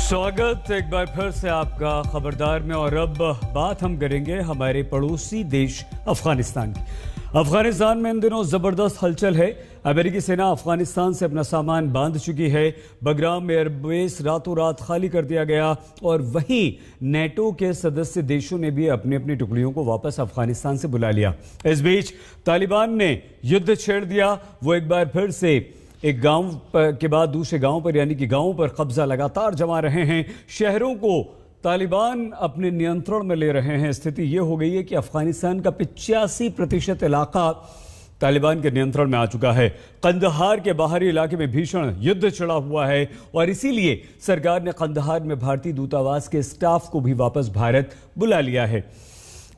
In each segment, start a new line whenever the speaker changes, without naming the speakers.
स्वागत एक बार फिर से आपका खबरदार में। और अब बात हम करेंगे हमारे पड़ोसी देश अफगानिस्तान की। अफगानिस्तान में इन दिनों जबरदस्त हलचल है। अमेरिकी सेना अफगानिस्तान से अपना सामान बांध चुकी है। बगराम एयरबेस रातों रात खाली कर दिया गया और वहीं नेटो के सदस्य देशों ने भी अपनी अपनी टुकड़ियों को वापस अफगानिस्तान से बुला लिया। इस बीच तालिबान ने युद्ध छेड़ दिया। वो एक बार फिर से एक गांव के बाद दूसरे गांव पर यानी कि गांवों पर कब्जा लगातार जमा रहे हैं। शहरों को तालिबान अपने नियंत्रण में ले रहे हैं। स्थिति यह हो गई है कि अफगानिस्तान का 85% इलाका तालिबान के नियंत्रण में आ चुका है। कंदहार के बाहरी इलाके में भीषण युद्ध छिड़ा हुआ है और इसीलिए सरकार ने कंदहार में भारतीय दूतावास के स्टाफ को भी वापस भारत बुला लिया है।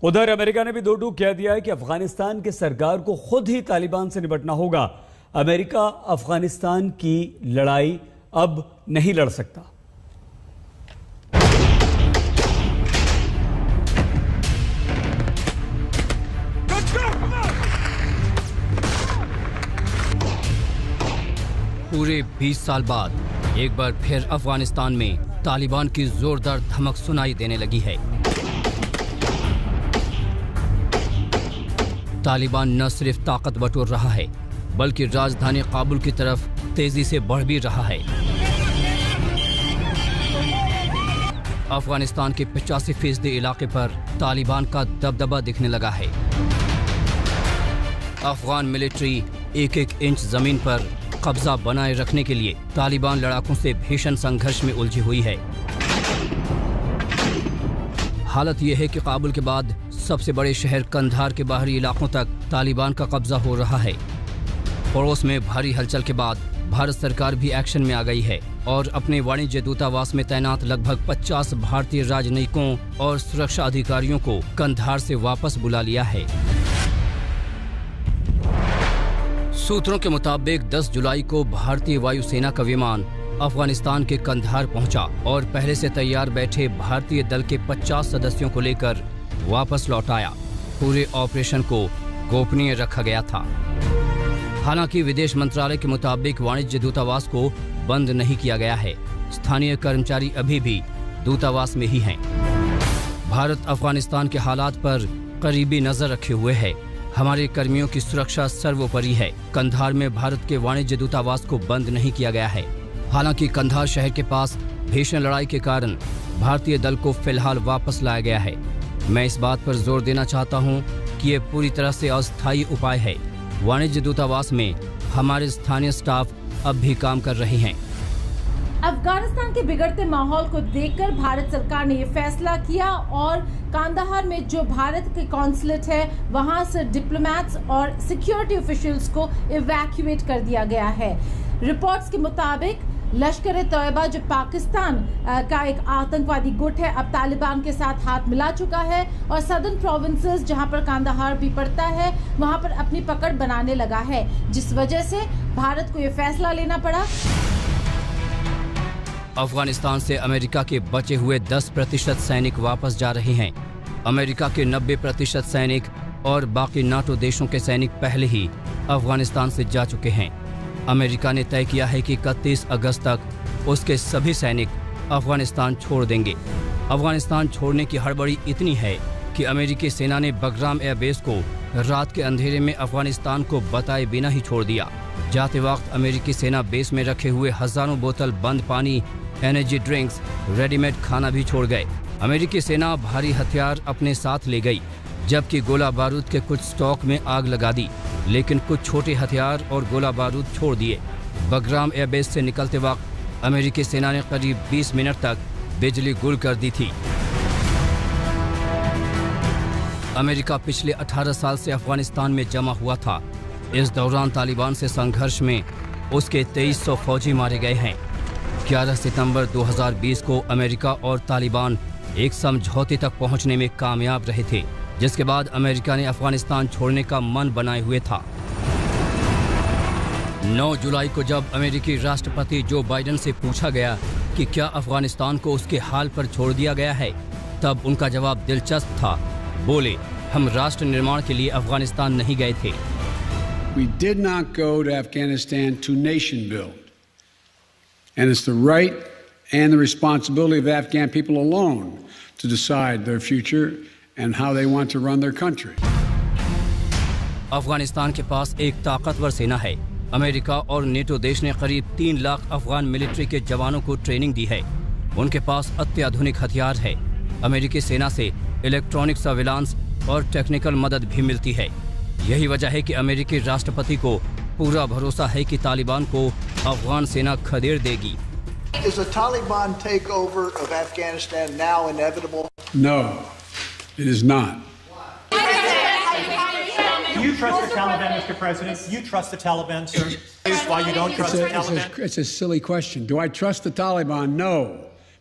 उधर अमेरिका ने भी दो टूक कह दिया है कि अफगानिस्तान की सरकार को खुद ही तालिबान से निपटना होगा। अमेरिका अफगानिस्तान की लड़ाई अब नहीं लड़ सकता।
पूरे 20 साल बाद एक बार फिर अफगानिस्तान में तालिबान की जोरदार धमक सुनाई देने लगी है। तालिबान न सिर्फ ताकत बटोर रहा है बल्कि राजधानी काबुल की तरफ तेजी से बढ़ भी रहा है। अफगानिस्तान के 85% इलाके पर तालिबान का दबदबा दिखने लगा है। अफगान मिलिट्री एक एक इंच जमीन पर कब्जा बनाए रखने के लिए तालिबान लड़ाकों से भीषण संघर्ष में उलझी हुई है। हालत यह है कि काबुल के बाद सबसे बड़े शहर कंधार के बाहरी इलाकों तक तालिबान का कब्जा हो रहा है। पड़ोस में भारी हलचल के बाद भारत सरकार भी एक्शन में आ गई है और अपने वाणिज्य दूतावास में तैनात लगभग 50 भारतीय राजनयिकों और सुरक्षा अधिकारियों को कंधार से वापस बुला लिया है। सूत्रों के मुताबिक 10 जुलाई को भारतीय वायुसेना का विमान अफगानिस्तान के कंधार पहुंचा और पहले से तैयार बैठे भारतीय दल के 50 सदस्यों को लेकर वापस लौट आया। पूरे ऑपरेशन को गोपनीय रखा गया था। हालांकि विदेश मंत्रालय के मुताबिक वाणिज्य दूतावास को बंद नहीं किया गया है। स्थानीय कर्मचारी अभी भी दूतावास में ही हैं। भारत अफगानिस्तान के हालात पर करीबी नजर रखे हुए है। हमारे कर्मियों की सुरक्षा सर्वोपरि है। कंधार में भारत के वाणिज्य दूतावास को बंद नहीं किया गया है। हालांकि कंधार शहर के पास भीषण लड़ाई के कारण भारतीय दल को फिलहाल वापस लाया गया है। मैं इस बात पर जोर देना चाहता हूं कि ये पूरी तरह से अस्थायी उपाय है। वाणिज्य दूतावास में हमारे स्थानीय स्टाफ अब भी काम कर रहे हैं।
अफगानिस्तान के बिगड़ते माहौल को देखकर भारत सरकार ने ये फैसला किया और कांदाहार में जो भारत के कॉन्सुलेट है वहां से डिप्लोमेट्स और सिक्योरिटी ऑफिशियल्स को इवैक्यूएट कर दिया गया है। रिपोर्ट्स के मुताबिक लश्कर-ए-तैयबा जो पाकिस्तान का एक आतंकवादी गुट है अब तालिबान के साथ हाथ मिला चुका है और सदर्न प्रोविंसेस जहां पर कांदाहार भी पड़ता है वहां पर अपनी पकड़ बनाने लगा है, जिस वजह से भारत को यह फैसला लेना पड़ा।
अफगानिस्तान से अमेरिका के बचे हुए 10% सैनिक वापस जा रहे हैं। अमेरिका के 90% सैनिक और बाकी नाटो देशों के सैनिक पहले ही अफगानिस्तान से जा चुके हैं। अमेरिका ने तय किया है कि 31 अगस्त तक उसके सभी सैनिक अफगानिस्तान छोड़ देंगे। अफगानिस्तान छोड़ने की हड़बड़ी इतनी है कि अमेरिकी सेना ने बगराम एयरबेस को रात के अंधेरे में अफगानिस्तान को बताए बिना ही छोड़ दिया। जाते वक्त अमेरिकी सेना बेस में रखे हुए हजारों बोतल बंद पानी, एनर्जी ड्रिंक्स, रेडीमेड खाना भी छोड़ गए। अमेरिकी सेना भारी हथियार अपने साथ ले गई, जबकि गोला बारूद के कुछ स्टॉक में आग लगा दी, लेकिन कुछ छोटे हथियार और गोला बारूद छोड़ दिए। बगराम एयरबेस से निकलते वक्त अमेरिकी सेना ने करीब 20 मिनट तक बिजली गुल कर दी थी। अमेरिका पिछले 18 साल से अफगानिस्तान में जमा हुआ था। इस दौरान तालिबान से संघर्ष में उसके 2300 फौजी मारे गए हैं। 11 सितंबर 2020 को अमेरिका और तालिबान एक समझौते तक पहुंचने में कामयाब रहे थे, जिसके बाद अमेरिका ने अफगानिस्तान छोड़ने का मन बनाए हुए था। 9 जुलाई को जब अमेरिकी राष्ट्रपति जो बाइडेन से पूछा गया कि क्या अफगानिस्तान को उसके हाल पर छोड़ दिया गया है, तब उनका जवाब दिलचस्प था। बोले, हम राष्ट्र निर्माण के लिए अफगानिस्तान नहीं गए थे।
We did not go to Afghanistan to nation build. And it's the right and the responsibility of the Afghan people alone to decide their future and how they want to run their country.
Afghanistan के पास एक ताकतवर सेना है। America और NATO देश ने करीब 3 lakh Afghan military के जवानों को ट्रेनिंग दी है। उनके पास अत्याधुनिक हथियार है। अमेरिकी सेना से इलेक्ट्रॉनिक सर्विलांस और टेक्निकल मदद भी मिलती है। यही वजह है कि अमेरिकी राष्ट्रपति को पूरा भरोसा है कि तालिबान को अफगान सेना खदेड़ देगी।
Is a Taliban takeover of Afghanistan now inevitable?
No, it is not.
Do you trust the Taliban, Mr. President? You trust the Taliban, sir? Is why you don't trust the Taliban?
It's a silly question. Do I trust the Taliban? No.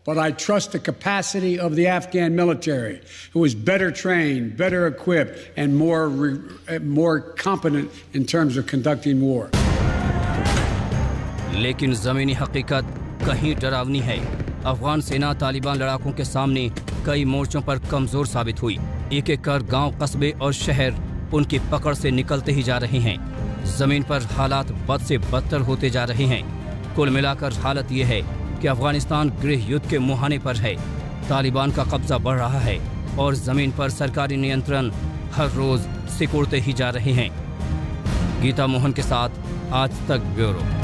But I trust the capacity of the Afghan military, who is better trained, better equipped, and more competent in terms of conducting war.
लेकिन ज़मीनी हकीकत कहीं डरावनी है। अफगान सेना तालिबान लड़ाकों के सामने कई मोर्चों पर कमज़ोर साबित हुई। एक-एक कर गांव, कस्बे और शहर उनकी पकड़ से निकलते ही जा रहे हैं। ज़मीन पर हालात बद से बदतर होते जा रहे हैं। कुल मिलाकर हालत ये है कि अफगानिस्तान गृह युद्ध के मुहाने पर है। तालिबान का कब्जा बढ़ रहा है और ज़मीन पर सरकारी नियंत्रण हर रोज़ सिकुड़ते ही जा रहे हैं। गीता मोहन के साथ आज तक ब्यूरो।